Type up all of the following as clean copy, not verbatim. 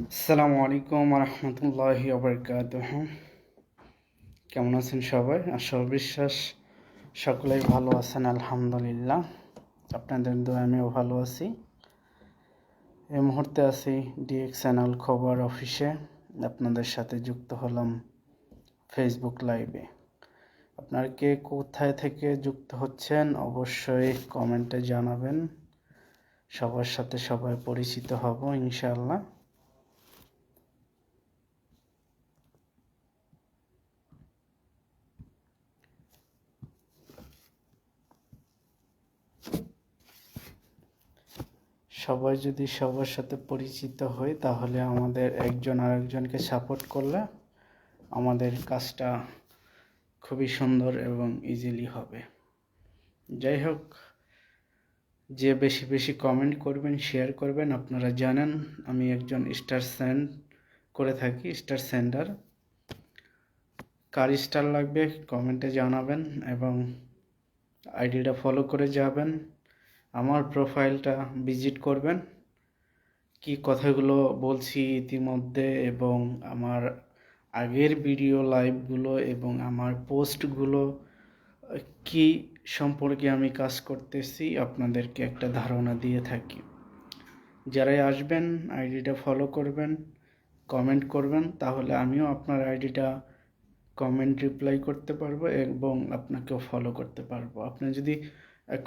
আসসালামু আলাইকুম রহমতুল্লাহি ওবরকাতুহ। কেমন আছেন সবাই? আশা ও বিশ্বাস সকলেই ভালো আছেন, আলহামদুলিল্লাহ। আপনাদের দোয়ায় আমিও ভালো আছি। এই মুহূর্তে আছি ডিএক্স চ্যানেল খবর অফিসে। আপনাদের সাথে যুক্ত হলাম ফেসবুক লাইভে। আপনারা কে কোথায় থেকে যুক্ত হচ্ছেন অবশ্যই কমেন্টে জানাবেন। সবার সাথে সবাই পরিচিত হব ইনশাআল্লাহ। সবাই যদি সবার সাথে পরিচিত হই তাহলে আমাদের একজন আরেকজনকে সাপোর্ট করলে আমাদের কাজটা খুবই সুন্দর এবং ইজিলি হবে। যাই হোক, যে বেশি বেশি কমেন্ট করবেন, শেয়ার করবেন। আপনারা জানেন আমি একজন স্টার সেন্ড করে থাকি, স্টার সেন্ডার। কার স্টার লাগবে কমেন্টে জানাবেন এবং আইডিটা ফলো করে যাবেন। আমার প্রোফাইলটা ভিজিট করবেন। কি কথাগুলো বলছি ইতিমধ্যে এবং আমার আগের ভিডিও লাইভগুলো এবং আমার পোস্টগুলো কি সম্পর্কে আমি কাজ করতেছি আপনাদেরকে একটা ধারণা দিয়ে থাকি। যারাই আসবেন আইডিটা ফলো করবেন, কমেন্ট করবেন, তাহলে আমিও আপনার আইডিটা কমেন্ট রিপ্লাই করতে পারবো এবং আপনাকেও ফলো করতে পারবো। আপনি যদি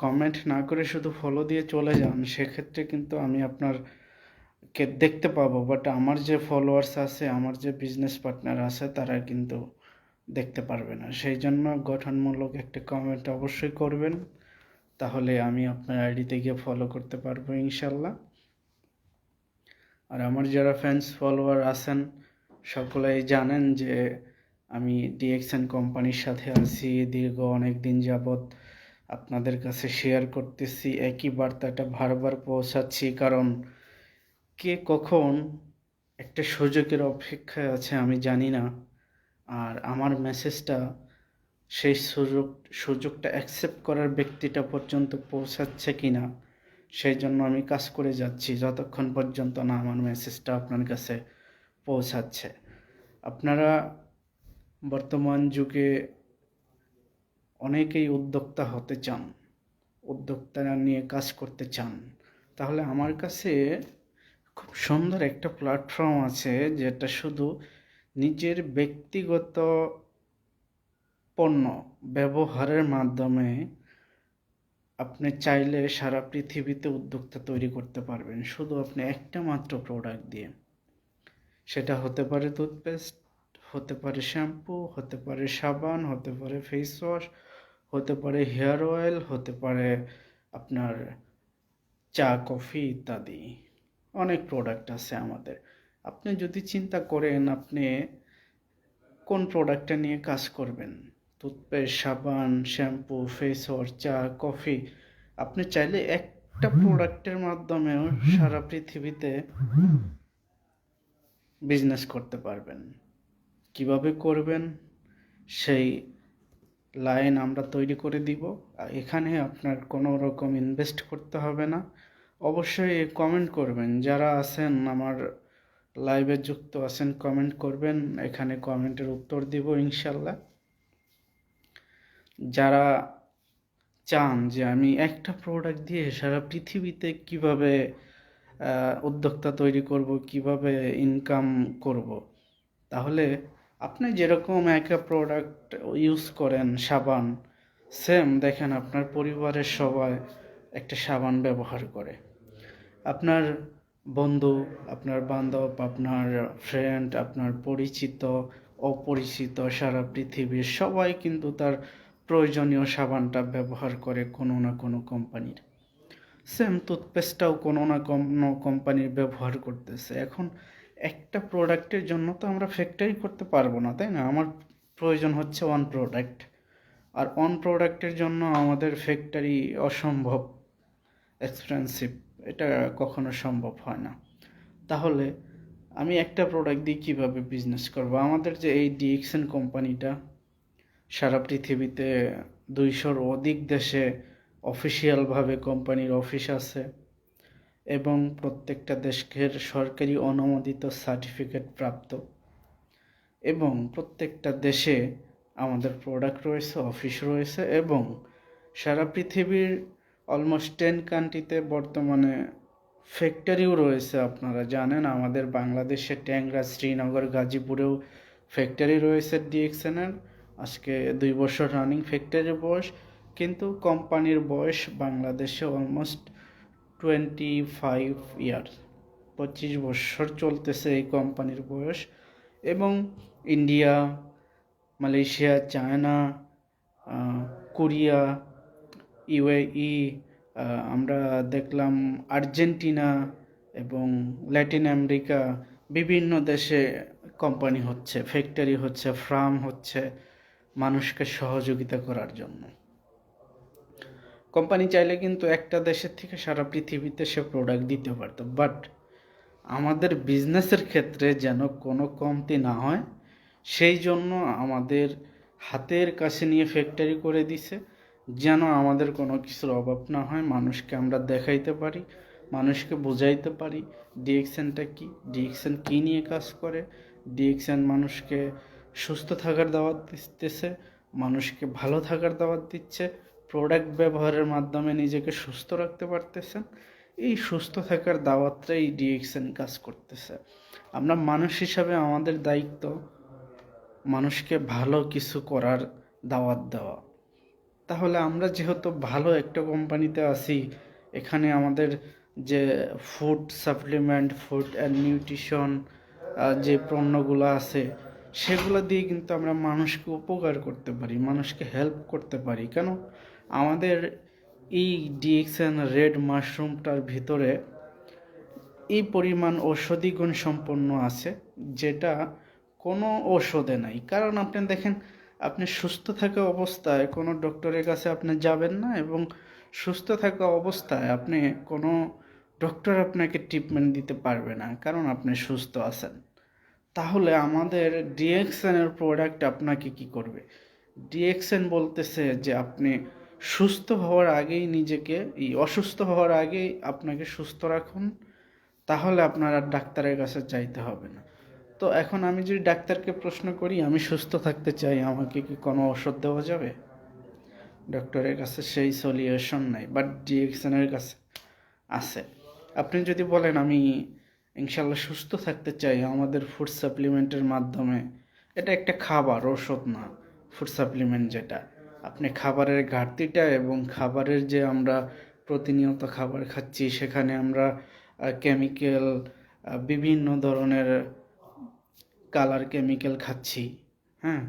কমেন্ট না করে শুধু ফলো দিয়ে চলে যান, সেক্ষেত্রে কিন্তু আমি আপনার কে দেখতে পাবো, বাট আমার যে ফলোয়ার্স আছে, আমার যে বিজনেস পার্টনার আছে, তারা কিন্তু দেখতে পারবে না। সেই জন্য গঠনমূলক একটা কমেন্ট অবশ্যই করবেন, তাহলে আমি আপনার আইডিতে গিয়ে ফলো করতে পারবো ইনশাল্লাহ। আর আমার যারা ফ্যান্স ফলোয়ার আছেন সকলেই জানেন যে আমি ডিএক্সএন কোম্পানির সাথে আছি দীর্ঘ অনেক দিন যাবৎ। আপনাদের কাছে শেয়ার করতেছি, একই বার্তাটা বারবার পৌঁছাচ্ছি, কারণ কে কখন একটা সুযোগের অপেক্ষায় আছে আমি জানি না। আর আমার মেসেজটা সেই সুযোগটা অ্যাকসেপ্ট করার ব্যক্তিটা পর্যন্ত পৌঁছাচ্ছে কি না, সেই জন্য আমি কাজ করে যাচ্ছি যতক্ষণ পর্যন্ত না আমার মেসেজটা আপনার কাছে পৌঁছাচ্ছে। আপনারা বর্তমান যুগে অনেকেই উদ্যোক্তা হতে চান, উদ্যোক্তা নিয়ে কাজ করতে চান, তাহলে আমার কাছে খুব সুন্দর একটা প্ল্যাটফর্ম আছে যেটা শুধু নিজের ব্যক্তিগত পণ্য ব্যবহারের মাধ্যমে আপনি চাইলে সারা পৃথিবীতে উদ্যোক্তা তৈরি করতে পারবেন, শুধু আপনি একটা মাত্র প্রোডাক্ট দিয়ে। সেটা হতে পারে টুথপেস্ট, হতে পারে শ্যাম্পু, হতে পারে সাবান, হতে পারে ফেস ওয়াশ, হতে পারে হেয়ার অয়েল, হতে পারে আপনার চা কফি ইত্যাদি। অনেক প্রোডাক্ট আছে আমাদের। আপনি যদি চিন্তা করেন আপনি কোন প্রোডাক্টটা নিয়ে কাজ করবেন, টুথপেস্ট, সাবান, শ্যাম্পু, ফেস ওয়াশ, চা, কফি, আপনি চাইলে একটা প্রোডাক্টের মাধ্যমেও সারা পৃথিবীতে বিজনেস করতে পারবেন। কিভাবে করবেন সেই লাইন আমরা তৈরি করে দিব। এখানে আপনার কোনো রকম ইনভেস্ট করতে হবে না। অবশ্যই কমেন্ট করবেন, যারা আছেন আমার লাইভে যুক্ত আছেন কমেন্ট করবেন, এখানে কমেন্টের উত্তর দিব ইনশাল্লাহ। যারা চান যে আমি একটা প্রোডাক্ট দিয়ে সারা পৃথিবীতে কিভাবে উদ্যোক্তা তৈরি করব, কিভাবে ইনকাম করব, তাহলে আপনি যেরকম একটা প্রোডাক্ট ইউজ করেন সাবান, সেম দেখেন আপনার পরিবারের সবাই একটা সাবান ব্যবহার করে। আপনার বন্ধু, আপনার বান্ধব, আপনার ফ্রেন্ড, আপনার পরিচিত, অপরিচিত, সারা পৃথিবীর সবাই কিন্তু তার প্রয়োজনীয় সাবানটা ব্যবহার করে কোনো না কোনো কোম্পানির। সেম টুথপেস্টটাও কোনো না কোনো কোম্পানির ব্যবহার করতেছে। এখন একটা প্রোডাক্টের জন্য তো আমরা ফ্যাক্টরি করতে পারবো না, তাই না? আমার প্রয়োজন হচ্ছে ওয়ান প্রোডাক্ট, আর ওয়ান প্রোডাক্টের জন্য আমাদের ফ্যাক্টরি অসম্ভব এক্সপেন্সিভ, এটা কখনো সম্ভব হয় না। তাহলে আমি একটা প্রোডাক্ট দিয়ে কীভাবে বিজনেস করব? আমাদের যে এই ডিএক্সএন কোম্পানিটা সারা পৃথিবীতে 200-র অধিক দেশে অফিসিয়ালভাবে কোম্পানির অফিস আছে। এবং প্রত্যেকটা দেশের সরকারি অনুমোদিত সার্টিফিকেট প্রাপ্ত, এবং প্রত্যেকটা দেশে আমাদের প্রোডাক্ট রয়েছে, অফিস রয়েছে, এবং সারা পৃথিবীর অলমোস্ট 10 কান্ট্রিতে বর্তমানে ফ্যাক্টরিও রয়েছে। আপনারা জানেন আমাদের বাংলাদেশে ট্যাংরা, শ্রীনগর, গাজীপুরেও ফ্যাক্টরি রয়েছে ডিএক্সএনের। আজকে 2 বছর রানিং ফ্যাক্টরির বয়স, কিন্তু কোম্পানির বয়স বাংলাদেশে অলমোস্ট 25 ইয়ার, 25 বছর চলতেছে এই কোম্পানির বয়স। এবং India, Malaysia, China, Korea, UAE, আমরা দেখলাম আর্জেন্টিনা এবং ল্যাটিন আমেরিকা, বিভিন্ন দেশে কোম্পানি হচ্ছে, ফ্যাক্টরি হচ্ছে, ফার্ম হচ্ছে মানুষকে সহযোগিতা করার জন্য। কোম্পানি চাইলে কিন্তু একটা দেশের থেকে সারা পৃথিবীতে সে প্রোডাক্ট দিতে পারত, বাট আমাদের বিজনেসের ক্ষেত্রে যেন কোনো কমতি না হয় সেই জন্য আমাদের হাতের কাছে নিয়ে ফ্যাক্টরি করে দিছে, যেন আমাদের কোনো কিছুর অভাব না হয়, মানুষকে আমরা দেখাইতে পারি, মানুষকে বোঝাইতে পারি ডিএক্সএনটা কি, ডিএক্সএন কী নিয়ে কাজ করে। ডিএক্সএন মানুষকে সুস্থ থাকার দাওয়াত দিতেছে, মানুষকে ভালো থাকার দাওয়াত দিচ্ছে, প্রোডাক্ট ব্যবহারের মাধ্যমে নিজেকে সুস্থ রাখতে পারতেছেন। এই সুস্থ থাকার দাওয়াতটাই ডিএক্সএন কাজ করতেছে। আমরা মানুষ হিসাবে আমাদের দায়িত্ব মানুষকে ভালো কিছু করার দাওয়াত দেওয়া। তাহলে আমরা যেহেতু ভালো একটা কোম্পানিতে আছি, এখানে আমাদের যে food supplement, food and nutrition যে পণ্যগুলো আছে সেগুলো দিয়ে কিন্তু আমরা মানুষকে উপকার করতে পারি, মানুষকে হেল্প করতে পারি। কেন? আমাদের এই ডিএক্সএন রেড মাশরুমটার ভিতরে এই পরিমাণ ঔষধি গুণ সম্পন্ন আছে যেটা কোনো ঔষধে নাই। কারণ আপনি দেখেন, আপনি সুস্থ থাকা অবস্থায় কোনো ডক্টরের কাছে আপনি যাবেন না, এবং সুস্থ থাকা অবস্থায় আপনি কোনো ডক্টর আপনাকে ট্রিটমেন্ট দিতে পারবে না, কারণ আপনি সুস্থ আছেন। তাহলে আমাদের ডিএক্সএনের প্রোডাক্ট আপনাকে কি করবে? ডিএক্সএন বলতেছে যে আপনি সুস্থ হওয়ার আগেই নিজেকে, অসুস্থ হওয়ার আগেই আপনাকে সুস্থ রাখুন, তাহলে আপনার আর ডাক্তারের কাছে যাইতে হবে না। তো এখন আমি যদি ডাক্তারকে প্রশ্ন করি আমি সুস্থ থাকতে চাই, আমাকে কি কোনো ওষুধ দেওয়া যাবে? ডক্টরের কাছে সেই সলিউশন নাই, বাট ডিএক্সএনের কাছে আছে। আপনি যদি বলেন আমি ইনশাল্লাহ সুস্থ থাকতে চাই আমাদের ফুড সাপ্লিমেন্টের মাধ্যমে, এটা একটা খাবার, ওষুধ না। ফুড সাপ্লিমেন্ট যেটা, আপনি খাবারের ঘাটতিটা এবং খাবারের যে আমরা প্রতিনিয়ত খাবার খাচ্ছি সেখানে আমরা কেমিক্যাল, বিভিন্ন ধরনের কালার কেমিক্যাল খাচ্ছি, হ্যাঁ,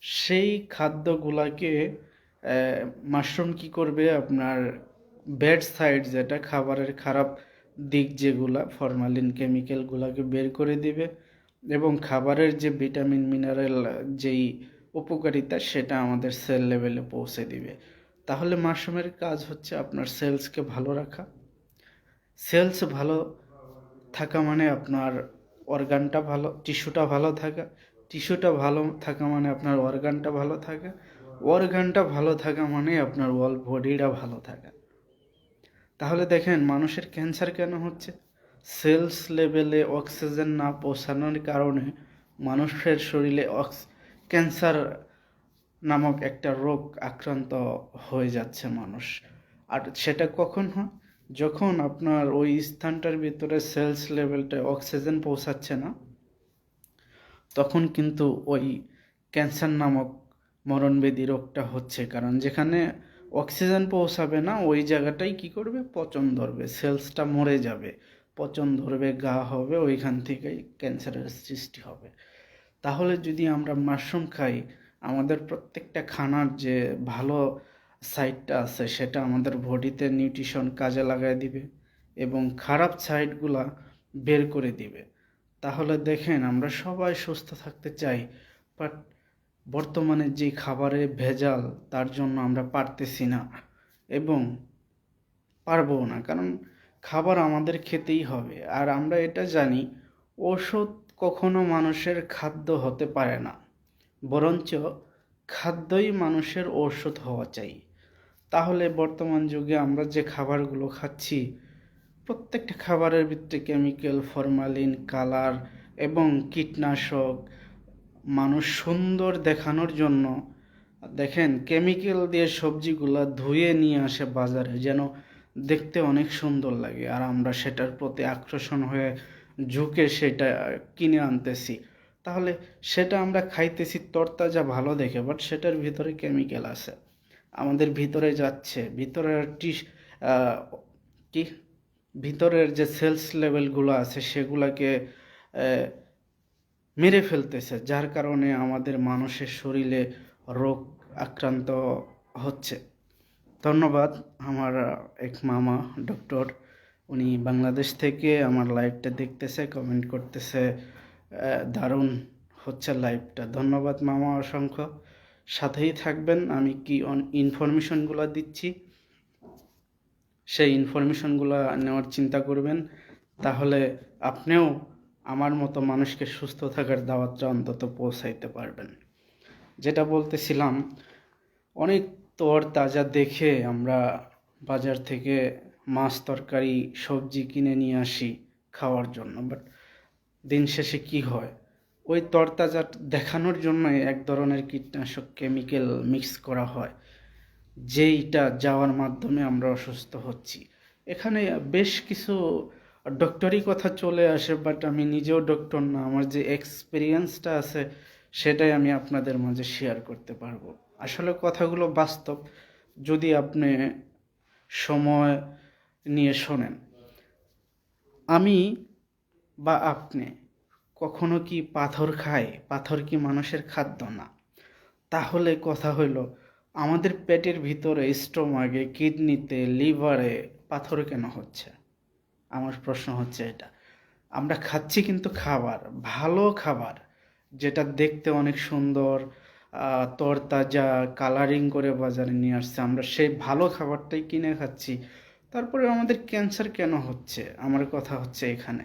সেই খাদ্যগুলাকে মাশরুম কি করবে, আপনার ব্যাড সাইড যেটা খাবারের খারাপ দিক যেগুলা ফরমালিন কেমিক্যালগুলোকে বের করে দিবে, এবং খাবারের যে ভিটামিন মিনারেল যেই উপকারিতা সেটা আমাদের সেল লেভেলে পৌঁছে দিবে। তাহলে মাশরুমের কাজ হচ্ছে আপনার সেলসকে ভালো রাখা। সেলস ভালো থাকা মানে আপনার অর্গানটা ভালো, টিস্যুটা ভালো থাকা, টিস্যুটা ভালো থাকা মানে আপনার অর্গানটা ভালো থাকা, অর্গানটা ভালো থাকা মানে আপনার অল বডিটা ভালো থাকা। তাহলে দেখেন মানুষের ক্যান্সার কেন হচ্ছে? সেলস লেভেলে অক্সিজেন না পৌঁছানোর কারণে মানুষের শরীরে ক্যান্সার নামক একটা রোগ আক্রান্ত হয়ে যাচ্ছে মানুষ। আর সেটা কখন হয়? যখন আপনার ওই স্থানটার ভিতরে সেলস লেভেলটা অক্সিজেন পৌঁছাচ্ছে না, তখন কিন্তু ওই ক্যান্সার নামক মরণবেদী রোগটা হচ্ছে। কারণ যেখানে অক্সিজেন পৌঁছাবে না ওই জায়গাটাই কি করবে, পচন ধরবে, সেলসটা মরে যাবে, পচন ধরবে, ঘা হবে, ওইখান থেকেই ক্যান্সারের সৃষ্টি হবে। তাহলে যদি আমরা মাশরুম খাই, আমাদের প্রত্যেকটা খানার যে ভালো সাইডটা আছে সেটা আমাদের বডিতে নিউট্রিশন কাজে লাগাই দিবে এবং খারাপ সাইডগুলা বের করে দিবে। তাহলে দেখেন আমরা সবাই সুস্থ থাকতে চাই, বাট বর্তমানে যে খাবারে ভেজাল তার জন্য আমরা পারতেছি না এবং পারবো না, কারণ খাবার আমাদের খেতেই হবে। আর আমরা এটা জানি ওষুধ কখনো মানুষের খাদ্য হতে পারে না, বরঞ্চ খাদ্যই মানুষের ঔষধ হওয়া চাই। তাহলে বর্তমান যুগে আমরা যে খাবারগুলো খাচ্ছি প্রত্যেকটা খাবারের ভিতরে কেমিক্যাল, ফরমালিন, কালার এবং কীটনাশক। মানুষ সুন্দর দেখানোর জন্য দেখেন কেমিক্যাল দিয়ে সবজিগুলা ধুয়ে নিয়ে আসে বাজারে, যেন দেখতে অনেক সুন্দর লাগে, আর আমরা সেটার প্রতি আকর্ষণ হয়ে ঝুঁকে সেটা কিনে আনতেছি। তাহলে সেটা আমরা খাইতেছি তরতাজা ভালো দেখে, বাট সেটার ভিতরে কেমিক্যাল আছে, আমাদের ভিতরে যাচ্ছে, ভিতরের কি ভিতরের যে সেলস লেভেলগুলো আছে সেগুলাকে মেরে ফেলতেছে, যার কারণে আমাদের মানুষের শরীরে রোগ আক্রান্ত হচ্ছে। ধন্যবাদ আমার এক মামা ডক্টর, উনি বাংলাদেশ থেকে আমার লাইভটা দেখতেছে, কমেন্ট করতেছে দারুণ হচ্ছে লাইভটা। ধন্যবাদ মামা অসংখ্য, সাথেই থাকবেন। আমি কি ইনফরমেশনগুলো দিচ্ছি সেই ইনফরমেশনগুলো নেওয়ার চিন্তা করবেন, তাহলে আপনিও আমার মতো মানুষকে সুস্থ থাকার দাওয়াতটা অন্তত পৌঁছাইতে পারবেন। যেটা বলতেছিলাম, অনেক তরতাজা দেখে আমরা বাজার থেকে মাছ, তরকারি, সবজি কিনে নিয়ে আসি খাওয়ার জন্য, বাট দিন শেষে কি হয়, ওই তরতাজা দেখানোর জন্যই এক ধরনের কীটনাশক কেমিক্যাল মিক্স করা হয়, যেইটা যাওয়ার মাধ্যমে আমরা অসুস্থ হচ্ছি। এখানে বেশ কিছু ডক্টরি কথা চলে আসে, বাট আমি নিজেও ডক্টর না, আমার যে এক্সপিরিয়েন্সটা আছে সেটাই আমি আপনাদের মাঝে শেয়ার করতে পারবো। আসলে কথাগুলো বাস্তব, যদি আপনি সময় নিয়ে শোনেন। আমি বা আপনি কখনো কি পাথর খাই? পাথর কি মানুষের খাদ্য না? তাহলে কথা হইল, আমাদের পেটের ভিতরে, স্টোমাকে, কিডনিতে, লিভারে পাথর কেন হচ্ছে? আমার প্রশ্ন হচ্ছে এটা। আমরা খাচ্ছি কিন্তু খাবার, ভালো খাবার, যেটা দেখতে অনেক সুন্দর, তরতাজা, কালারিং করে বাজারে নিয়ে আসছে, আমরা সেই ভালো খাবারটাই কিনে খাচ্ছি। তারপরে আমাদের ক্যান্সার কেন হচ্ছে? আমার কথা হচ্ছে এখানে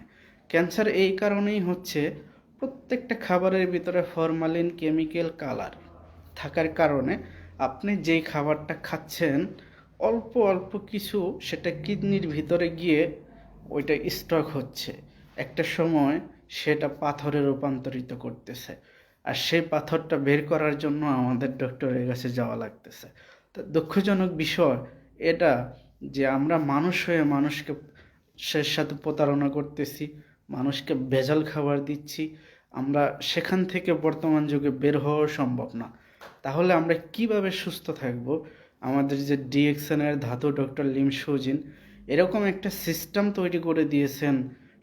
ক্যান্সার এই কারণেই হচ্ছে, প্রত্যেকটা খাবারের ভিতরে ফরমালিন, কেমিক্যাল, কালার থাকার কারণে আপনি যেই খাবারটা খাচ্ছেন, অল্প অল্প কিছু সেটা কিডনির ভিতরে গিয়ে ওইটা স্টক হচ্ছে, একটা সময় সেটা পাথরে রূপান্তরিত করতেছে, আর সেই পাথরটা বের করার জন্য আমাদের ডক্টরের কাছে যাওয়া লাগতেছে। তো দুঃখজনক বিষয় এটা, যে আমরা মানুষ হয়ে মানুষকে সাথে প্রতারণা করতেছি, মানুষকে ভেজাল খাবার দিচ্ছি, আমরা সেখান থেকে বর্তমান যুগে বের হওয়া সম্ভব না। তাহলে আমরা কিভাবে সুস্থ থাকব? আমাদের যে ডিএক্সএনের ধাতু ডক্টর লিম সুজিন এরকম একটা সিস্টেম তৈরি করে দিয়েছেন,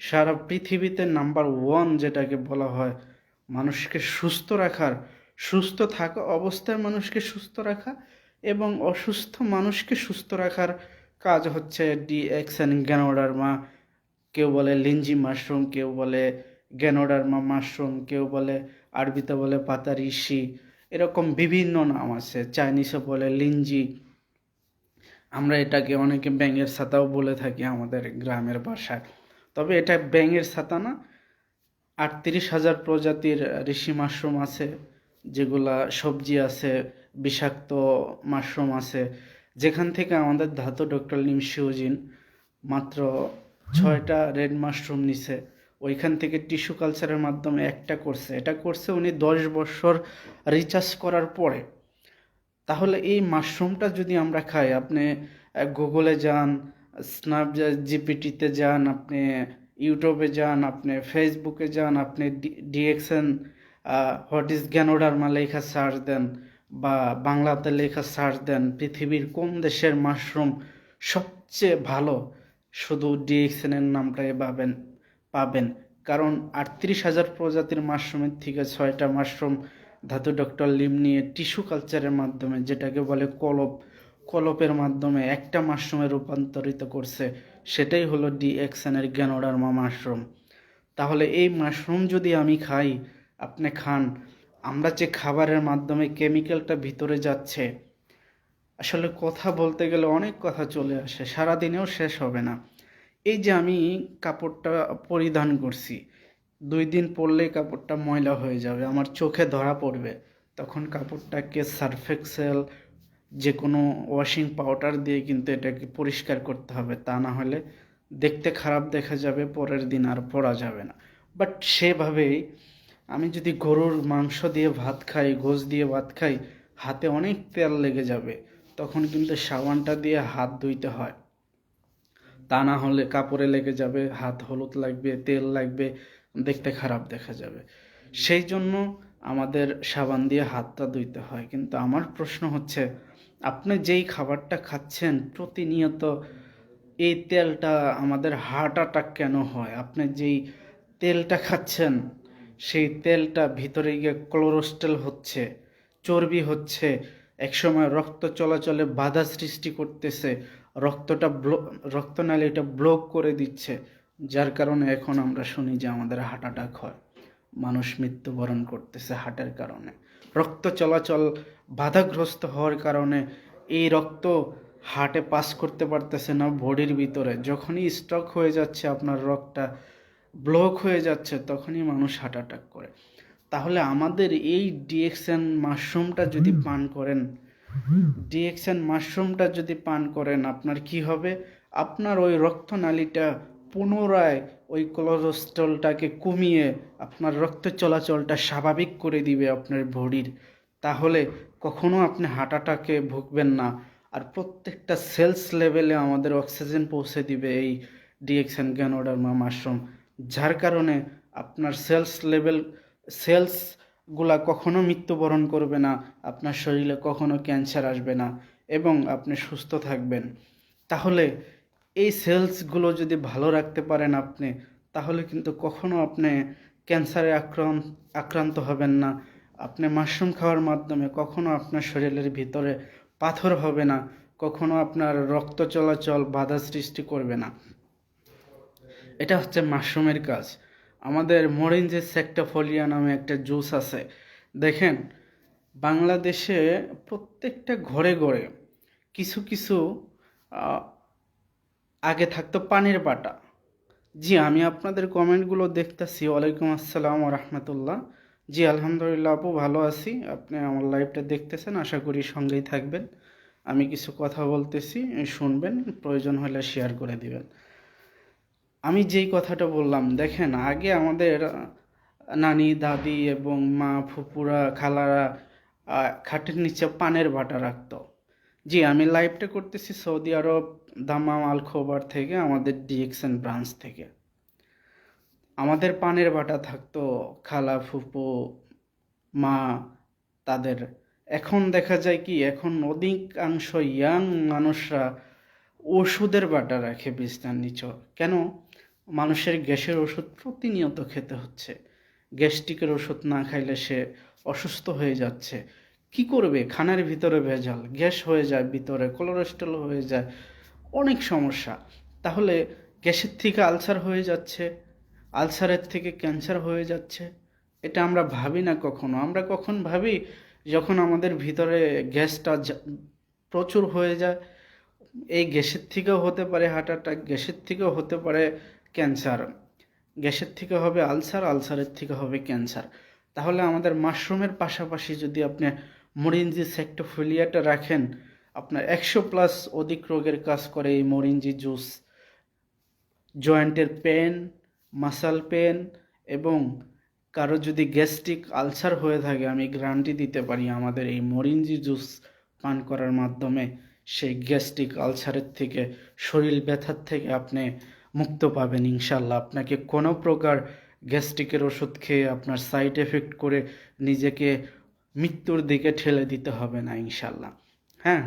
সারা পৃথিবীতে নাম্বার 1 যেটাকে বলা হয় মানুষকে সুস্থ রাখার, সুস্থ থাকা অবস্থায় মানুষকে সুস্থ রাখা এবং অসুস্থ মানুষকে সুস্থ রাখার কাজ হচ্ছে ডিএক্সএন গ্যানোডার্মা। কেউ বলে লিঞ্জি মাশরুম, কেউ বলে গ্যানোডার্মা মাশরুম, কেউ বলে আরবিতে বলে পাতারিশি, এরকম বিভিন্ন নাম আছে, চাইনিজে বলে লিঞ্জি। আমরা এটাকে অনেকে ব্যাঙের ছাতাও বলে থাকি আমাদের গ্রামের ভাষায়, তবে এটা ব্যাঙের ছাতা না। 38,000 প্রজাতির ঋষি মাশরুম আছে, যেগুলা সবজি আছে, বিষাক্ত মাশরুম আছে, যেখান থেকে আমাদের ধাতু ডক্টর লিম শিউজিন মাত্র 6টা রেড মাশরুম নিছে, ওইখান থেকে টিস্যু কালচারের মাধ্যমে একটা করছে, এটা করছে উনি 10 বছর রিসার্চ করার পরে। তাহলে এই মাশরুমটা যদি আমরা খাই, আপনি গুগলে যান, স্ন্যাপচ্যাট জিপিটিতে যান, আপনি ইউটিউবে যান, আপনি ফেসবুকে যান, আপনি ডিএক্সএন হোয়াট ইজ গ্যানোডার্মা লেখা সার্চ দেন, বা বাংলাতে লেখা সার্চ দেন, পৃথিবীর কোন দেশের মাশরুম সবচেয়ে ভালো, শুধু ডিএক্সএনের নামটাই পাবেন। কারণ 38,000 প্রজাতির মাশরুমের থেকে 6টা মাশরুম ধাতু ডক্টর লিম নিয়ে টিস্যু কালচারের মাধ্যমে, যেটাকে বলে কলপের মাধ্যমে একটা মাশরুমে রূপান্তরিত করছে, সেটাই হলো ডিএক্সএনের গ্যানোডার্মা মাশরুম। তাহলে এই মাশরুম যদি আমি খাই, আপনি খান, আমরা যে খাবারের মাধ্যমে কেমিক্যালটা ভিতরে যাচ্ছে, আসলে কথা বলতে গেলে অনেক কথা চলে আসে, সারাদিনেও শেষ হবে না। এই যে আমি কাপড়টা পরিধান করছি, 2 দিন পরলেই কাপড়টা ময়লা হয়ে যাবে, আমার চোখে ধরা পড়বে, তখন কাপড়টাকে সার্ফ এক্সেল যে কোনো ওয়াশিং পাউডার দিয়ে কিন্তু এটাকে পরিষ্কার করতে হবে, তা না হলে দেখতে খারাপ দেখা যাবে, পরের দিন আর পরা যাবে না। বাট সেভাবেই আমি যদি গরুর মাংস দিয়ে ভাত খাই, গোশ দিয়ে ভাত খাই, হাতে অনেক তেল লেগে যাবে, তখন কিন্তু সাবানটা দিয়ে হাত ধুইতে হয়। তা না হলে কাপড়ে লেগে যাবে, হাত হলুদ লাগবে, তেল লাগবে, দেখতে খারাপ দেখা যাবে। সেই জন্য আমাদের সাবান দিয়ে হাতটা ধুইতে হয়। কিন্তু আমার প্রশ্ন হচ্ছে, আপনি যেই খাবারটা খাচ্ছেন প্রতিনিয়ত, এই তেলটা আমাদের হার্ট অ্যাটাক কেন হয়? আপনি যেই তেলটা খাচ্ছেন সেই তেলটা ভিতরে গিয়ে কোলেস্টেরল হচ্ছে, চর্বি হচ্ছে, একসময় রক্ত চলাচলে বাধা সৃষ্টি করতেছে, রক্তনালীটা ব্লক করে দিচ্ছে, যার কারণে এখন আমরা শুনি যে আমাদের হার্ট অ্যাটাক হয়, মানুষ মৃত্যুবরণ করতেছে হার্টের কারণে। রক্ত চলাচল বাধাগ্রস্ত হওয়ার কারণে এই রক্ত হার্টে পাস করতে পারতেছে না বডির ভিতরে। যখনই স্ট্রোক হয়ে যাচ্ছে, আপনার রক্তটা ব্লক হয়ে যাচ্ছে, তখনই মানুষ হার্ট অ্যাটাক করে। তাহলে আমাদের এই ডিএক্সএন মাশরুমটা যদি পান করেন, আপনার কি হবে? আপনার ওই রক্তনালীটা পুনরায় ওই কোলেস্টেরলটাকে কমিয়ে আপনার রক্ত চলাচলটা স্বাভাবিক করে দিবে আপনার বডির। তাহলে কখনো আপনি হার্ট অ্যাটাকে ভুগবেন না। আর প্রত্যেকটা সেলস লেভেলে আমাদের অক্সিজেন পৌঁছে দিবে এই ডিএক্সএন গ্যানোডার্মা মাশরুম, যার কারণে আপনার সেলসগুলা কখনো মৃত্যুবরণ করবে না, আপনার শরীরে কখনো ক্যান্সার আসবে না, এবং আপনি সুস্থ থাকবেন। তাহলে এই সেলসগুলো যদি ভালো রাখতে পারেন আপনি, তাহলে কিন্তু কখনো আপনি ক্যান্সারে আক্রান্ত হবেন না। আপনি মাশরুম খাওয়ার মাধ্যমে কখনো আপনার শরীরের ভিতরে পাথর হবে না, কখনো আপনার রক্ত চলাচল বাধা সৃষ্টি করবে না। এটা হচ্ছে মাশরুমের কাজ। আমাদের মরিঞ্জি সেক্টিফোলিয়া নামে একটা জুস আছে, দেখেন বাংলাদেশে প্রত্যেকটা ঘরে ঘরে কিছু কিছু আগে থাকতো পানির বাটা। জি, আমি আপনাদের কমেন্টগুলো দেখতেছি। ওয়ালাইকুম আসসালাম রহমতুল্লাহ। জি আলহামদুলিল্লাহ আপু, ভালো আছি। আপনি আমার লাইভটা দেখতেছেন, আশা করি সঙ্গেই থাকবেন। আমি কিছু কথা বলতেছি, শুনবেন, প্রয়োজন হলে শেয়ার করে দিবেন। আমি যেই কথাটা বললাম, দেখেন আগে আমাদের নানি দাদি এবং মা ফুপুরা খালারা খাটের নিচে পানের বাটা রাখতো। জি, আমি লাইভটা করতেছি সৌদি আরব দামাম আল খোবার থেকে, আমাদের ডিএক্সএন ব্রাঞ্চ থেকে। আমাদের পানের বাটা থাকতো খালা ফুপু মা তাদের। এখন দেখা যায় কি, এখন অধিকাংশ ইয়াং মানুষরা ওষুধের বাটা রাখে বিছনার নিচে। কেন? মানুষের গ্যাসের ওষুধ প্রতিনিয়ত খেতে হচ্ছে, গ্যাস্ট্রিকের ওষুধ না খাইলে সে অসুস্থ হয়ে যাচ্ছে। কি করবে? খানার ভিতরে ভেজাল, গ্যাস হয়ে যায়, ভিতরে কোলেস্ট্রল হয়ে যায়, অনেক সমস্যা। তাহলে গ্যাসের থেকে আলসার হয়ে যাচ্ছে, আলসারের থেকে ক্যান্সার হয়ে যাচ্ছে। এটা আমরা ভাবি না কখনো। আমরা কখন ভাবি? যখন আমাদের ভিতরে গ্যাসটা প্রচুর হয়ে যায়। এই গ্যাসের থেকেও হতে পারে হার্ট অ্যাটাক, গ্যাসের থেকেও হতে পারে ক্যান্সার, গ্যাসের থেকে হবে আলসার, আলসারের থেকে হবে ক্যান্সার। তাহলে আমাদের মাশরুমের পাশাপাশি যদি আপনি মরিঞ্জি সেক্টিফোলিয়াটা রাখেন, আপনার 100+ অধিক রোগের কাজ করে এই মরিঞ্জি জুস। জয়েন্টের পেন, মাসাল পেন, এবং কারো যদি গ্যাস্ট্রিক আলসার হয়ে থাকে, আমি গ্যারান্টি দিতে পারি আমাদের এই মরিঞ্জি জুস পান করার মাধ্যমে সেই গ্যাস্ট্রিক আলসারের থেকে, শরীর ব্যথার থেকে আপনি মুক্ত পাবেন ইনশাল্লাহ। আপনাকে কোনো প্রকার গ্যাস্ট্রিকের ওষুধ খেয়ে আপনার সাইড এফেক্ট করে নিজেকে মৃত্যুর দিকে ঠেলে দিতে হবে না ইনশাল্লাহ। হ্যাঁ,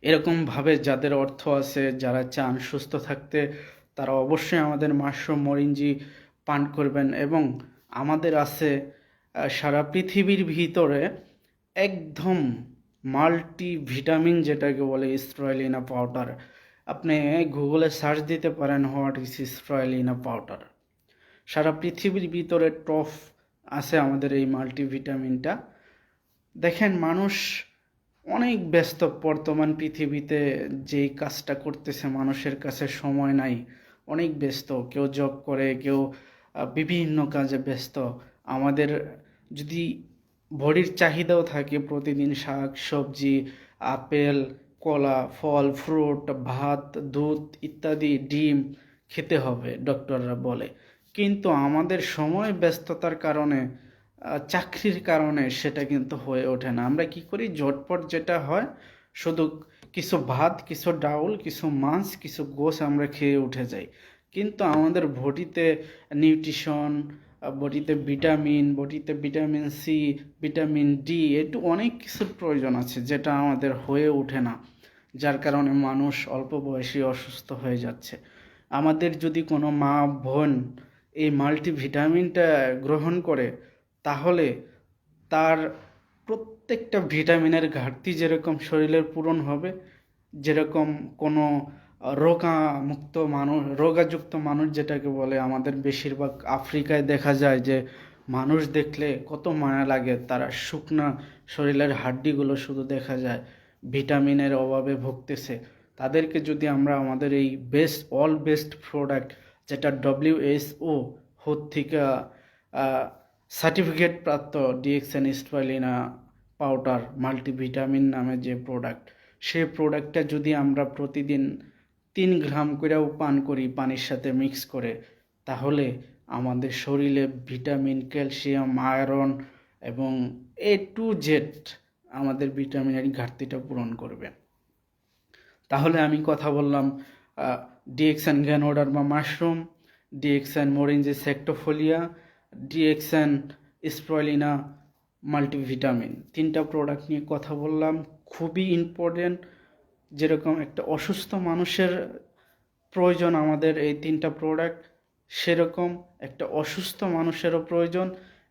এরকমভাবে যাদের অর্থ আছে, যারা চান সুস্থ থাকতে, তারা অবশ্যই আমাদের মাশরুম মরিঞ্জি পান করবেন। এবং আমাদের আছে সারা পৃথিবীর ভিতরে একদম মাল্টি ভিটামিন, যেটাকে বলে স্প্রুলিনা পাউডার। আপনি গুগলে সার্চ দিতে পারেন হোয়াট ইজ স্প্রুলিনা পাউডার। সারা পৃথিবীর ভিতরে টপ আছে আমাদের এই মাল্টিভিটামিনটা। দেখেন মানুষ অনেক ব্যস্ত বর্তমান পৃথিবীতে, যেই কাজটা করতেছে মানুষের কাছে সময় নাই, অনেক ব্যস্ত। কেউ জব করে, কেউ বিভিন্ন কাজে ব্যস্ত। আমাদের যদি বডির চাহিদাও থাকে প্রতিদিন শাক সবজি, আপেল, কলা, ফল, ফ্রুট, ভাত, দুধ ইত্যাদি, ডিম খেতে হবে ডক্টররা বলে। কিন্তু আমাদের সময় ব্যস্ততার কারণে, চাকরির কারণে সেটা কিন্তু হয়ে ওঠে না। আমরা কি করি, ঝটপট যেটা হয় শুধু কিছু ভাত, কিছু ডাউল, কিছু মাছ, কিছু গোশ আমরা খেয়ে উঠে যাই। কিন্তু আমাদের বডিতে নিউট্রিশন, বডিতে ভিটামিন সি, ভিটামিন ডি, একটু অনেক কিছুর প্রয়োজন আছে যেটা আমাদের হয়ে ওঠে না, যার কারণে মানুষ অল্প বয়সে অসুস্থ হয়ে যাচ্ছে। আমাদের যদি কোনো মা বোন এই মাল্টিভিটামিনটা গ্রহণ করে, তাহলে তার প্রত্যেকটা ভিটামিনের ঘাটতি যেরকম শরীরের পূরণ হবে, যেরকম কোনো রোগাযুক্ত মানুষ যেটাকে বলে, আমাদের বেশিরভাগ আফ্রিকায় দেখা যায় যে মানুষ দেখলে কত মায়া লাগে, তারা শুকনা শরীরের হাড্ডিগুলো শুধু দেখা যায় ভিটামিনের অভাবে ভুগতেছে। তাদেরকে যদি আমরা আমাদের এই বেস্ট প্রোডাক্ট, যেটা WHO থেকে সার্টিফিকেট প্রাপ্ত ডিএক্সএন স্পাইরুলিনা পাউডার মাল্টিভিটামিন নামে যে প্রোডাক্ট, সেই প্রোডাক্টটা যদি আমরা প্রতিদিন 3 গ্রাম করেও পান করি পানির সাথে মিক্স করে, তাহলে আমাদের শরীরে ভিটামিন, ক্যালসিয়াম, আয়রন এবং A to Z আমাদের ভিটামিনের ঘাটতিটা পূরণ করবে। তাহলে আমি কথা বললাম DXN Ganoderma mushroom, DXN Morinzhi সেক্টোফোলিয়া, ডিএক্সএন স্পাইরুলিনা মাল্টিভিটামিন, 3টা প্রোডাক্ট নিয়ে কথা বললাম। খুবই ইম্পর্টেন্ট। যেরকম একটা অসুস্থ মানুষের প্রয়োজন আমাদের এই 3টা প্রোডাক্ট, সেরকম একটা অসুস্থ মানুষেরও প্রয়োজন,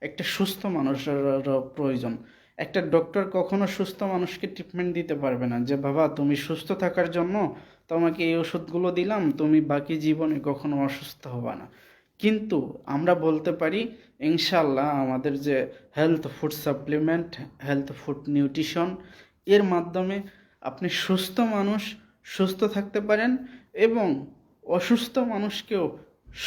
একটা সুস্থ মানুষেরও প্রয়োজন। একটা ডক্টর কখনো সুস্থ মানুষকে ট্রিটমেন্ট দিতে পারবে না যে বাবা তুমি সুস্থ থাকার জন্য তোমাকে এই ওষুধগুলো দিলাম, তুমি বাকি জীবনে কখনো অসুস্থ হবা না। কিন্তু আমরা বলতে পারি ইনশাল্লাহ আমাদের যে health food supplement, health food nutrition, এর মাধ্যমে আপনি সুস্থ থাকতে পারেন এবং অসুস্থ মানুষকেও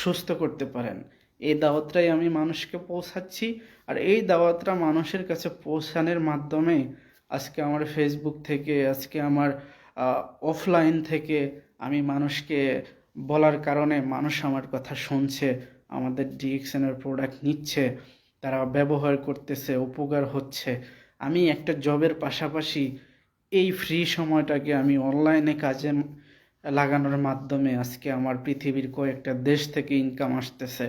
সুস্থ করতে পারেন। এই দাওয়াতটাই আমি মানুষকে পৌঁছাচ্ছি। আর এই দাওয়াতটা মানুষের কাছে পৌঁছানোর মাধ্যমে আজকে আমার ফেসবুক থেকে, আজকে আমার অফলাইন থেকে আমি মানুষকে বলার কারণে মানুষ আমার কথা শুনছে, আমাদের ডিএক্সএনের প্রোডাক্ট নিচ্ছে, তারা ব্যবহার করতেছে, উপকার হচ্ছে। আমি একটা জবের পাশাপাশি এই ফ্রি সময়টাকে আমি অনলাইনে কাজে লাগানোর মাধ্যমে আজকে আমার পৃথিবীর কয়েকটা দেশ থেকে ইনকাম আসতেছে।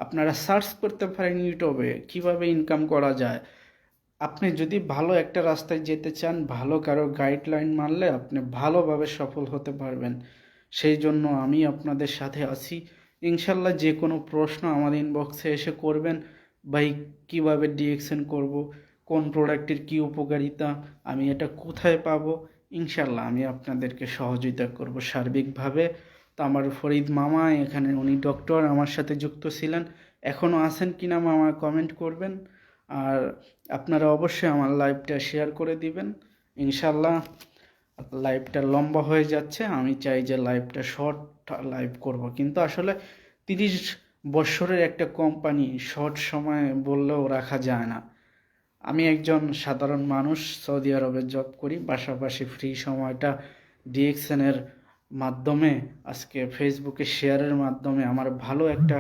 আপনারা সার্চ করতে পারেন ইউটিউবে কিভাবে ইনকাম করা যায়। আপনি যদি ভালো একটা রাস্তায় যেতে চান, ভালো কারো গাইডলাইন মানলে আপনি ভালোভাবে সফল হতে পারবেন। সেই জন্য আমি আপনাদের সাথে আছি। ইনশাল্লাহ যে কোনো প্রশ্ন আমার ইনবক্সে এসে করবেন, ভাই কীভাবে ডিএক্সএন করব, কোন প্রোডাক্টের কী উপকারিতা, আমি এটা কোথায় পাবো, ইনশাল্লাহ আমি আপনাদেরকে সহযোগিতা করব সার্বিকভাবে। তো আমার ফরিদ মামা এখানে, উনি ডক্টর, আমার সাথে যুক্ত ছিলেন, এখনও আছেন কিনা মামা কমেন্ট করবেন। আর আপনারা অবশ্যই আমার লাইভটা শেয়ার করে দিবেন। ইনশাল্লাহ লাইভটা লম্বা হয়ে যাচ্ছে, আমি চাই যে লাইভটা শর্ট লাইভ করব, কিন্তু আসলে 30 বছরের একটা কোম্পানি শর্ট সময় বললেও রাখা যায় না। আমি একজন সাধারণ মানুষ, সৌদি আরবে জব করি, পাশাপাশি ফ্রি সময়টা ডিএক্সএনের মাধ্যমে, আজকে ফেসবুকে শেয়ারের মাধ্যমে আমার ভালো একটা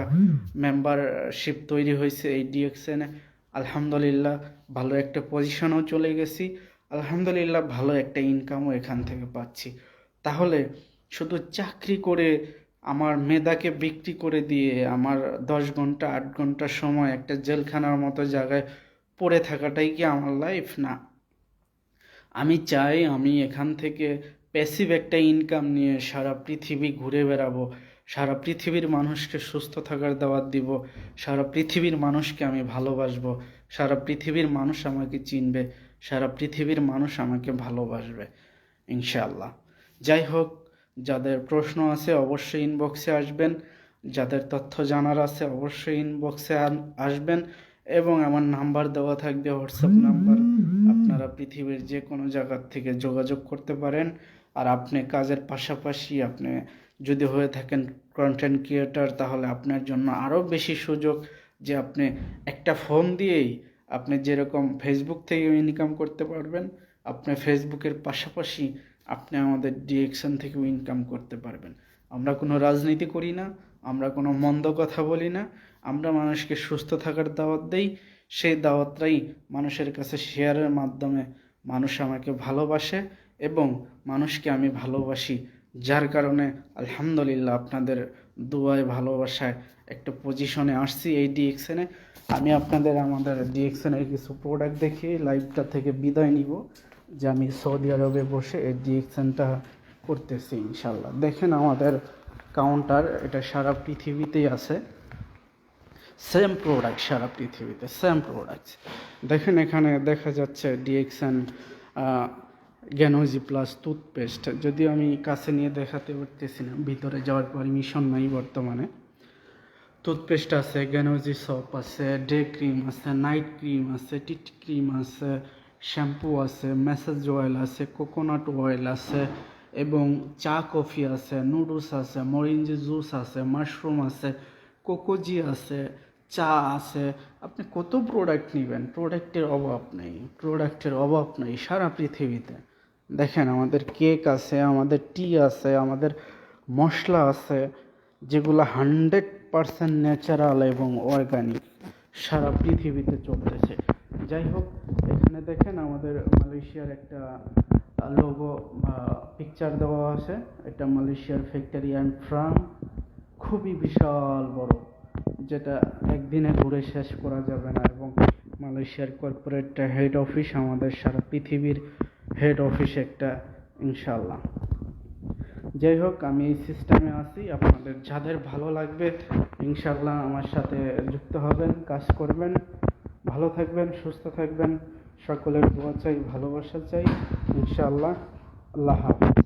মেম্বারশিপ তৈরি হয়েছে এই ডিএক্সএনে। আলহামদুলিল্লাহ ভালো একটা পজিশনেও চলে গেছি, আলহামদুলিল্লাহ ভালো একটা ইনকামও এখান থেকে পাচ্ছি। তাহলে শুধু চাকরি করে আমার মেধাকে বিক্রি করে দিয়ে আমার 10 ঘন্টা 8 ঘন্টা সময় একটা জেলখানার মতো জায়গায় পড়ে থাকাটাই কি আমার লাইফ? না। আমি চাই আমি এখান থেকে প্যাসিভ একটা ইনকাম নিয়ে সারা পৃথিবী ঘুরে বেড়াবো, সারা পৃথিবীর মানুষকে সুস্থ থাকার দাওয়াত দিব, সারা পৃথিবীর মানুষকে আমি ভালোবাসবো, সারা পৃথিবীর মানুষ আমাকে চিনবে, সারা পৃথিবীর মানুষ আমাকে ভালোবাসবে ইনশাআল্লাহ। যাই হোক, যাদের প্রশ্ন আছে অবশ্যই ইনবক্সে আসবেন, যাদের তথ্য জানার আছে অবশ্যই ইনবক্সে আসবেন, এবং আমার নাম্বার দেওয়া থাকবে, হোয়াটসঅ্যাপ নাম্বার, আপনারা পৃথিবীর যে কোনো জায়গার থেকে যোগাযোগ করতে পারেন। আর আপনি কাজের পাশাপাশি আপনি যদি হয়ে থাকেন কন্টেন্ট ক্রিয়েটর, তাহলে আপনার জন্য আরও বেশি সুযোগ যে আপনি একটা ফোন দিয়েই আপনি যেরকম ফেসবুক থেকে ইনকাম করতে পারবেন, আপনি ফেসবুকের পাশাপাশি আপনি আমাদের ডিএকশন থেকেও ইনকাম করতে পারবেন। আমরা কোনো রাজনীতি করি না, আমরা কোনো মন্দ কথা বলি না, আমরা মানুষকে সুস্থ থাকার দাওয়াত দেই। সেই দাওয়াতটাই মানুষের কাছে শেয়ারের মাধ্যমে মানুষ আমাকে ভালোবাসে এবং মানুষকে আমি ভালোবাসি, যার কারণে আলহামদুলিল্লাহ আপনাদের দোয়ায় ভালোবাসায় একটা পজিশনে আসছি এই ডিএকশনে। আমি আপনাদের আমাদের ডিএকশনের কিছু প্রোডাক্ট দেখিয়ে লাইভটা থেকে বিদায় নিব, যে আমি সৌদি আরবে বসে এই ডিএকশনটা করতেছি ইনশাল্লাহ। দেখেন আমাদের কাউন্টার, এটা সারা পৃথিবীতেই আছে, সেম প্রোডাক্ট, সারা পৃথিবীতে সেম প্রোডাক্ট। দেখেন এখানে দেখা যাচ্ছে ডিএকশন গ্যানোজি প্লাস টুথপেস্ট, যদিও আমি কাছে নিয়ে দেখাতে পারতেছি না, ভিতরে যাওয়ার পারমিশন নাই বর্তমানে। টুথপেস্ট আছে, গ্যানোজি সপ আছে, ডে ক্রিম আছে, নাইট ক্রিম আছে, টিট ক্রিম আছে, শ্যাম্পু আছে, ম্যাসাজ অয়েল আছে, কোকোনাট অয়েল আছে এবং চা কফি আছে, নুডলস আছে, মরিঞ্জি জুস আছে, মাশরুম আছে, কোকোজি আছে, চা আছে। আপনি কত প্রোডাক্ট নেবেন, প্রোডাক্টের অভাব নেই, প্রোডাক্টের অভাব নেই সারা পৃথিবীতে। দেখেন আমাদের কেক আছে, আমাদের টি আছে, আমাদের মশলা আছে, যেগুলো 100% ন্যাচারাল এবং অর্গানিক, সারা পৃথিবীতে চলতেছে। যাই হোক, এখানে দেখেন আমাদের মালয়েশিয়ার একটা লোগো পিকচার দেওয়া আছে। এটা মালয়েশিয়ার ফ্যাক্টরি অ্যান্ড ফার্ম, খুবই বিশাল বড়, যেটা একদিনে ঘুরে শেষ করা যাবে না। এবং মালয়েশিয়ার কর্পোরেট হেড অফিস, আমাদের সারা পৃথিবীর হেড অফিস একটা ইনশাল্লাহ। যাই হোক, আমি এই সিস্টেমে আছি, আপনাদের যাদের ভালো লাগবে ইনশাল্লাহ আমার সাথে যুক্ত হবেন, কাজ করবেন। ভালো থাকবেন, সুস্থ থাকবেন, সকলের দোয়া চাই, ভালোবাসা চাই ইনশাআল্লাহ। আল্লাহ হাফেজ।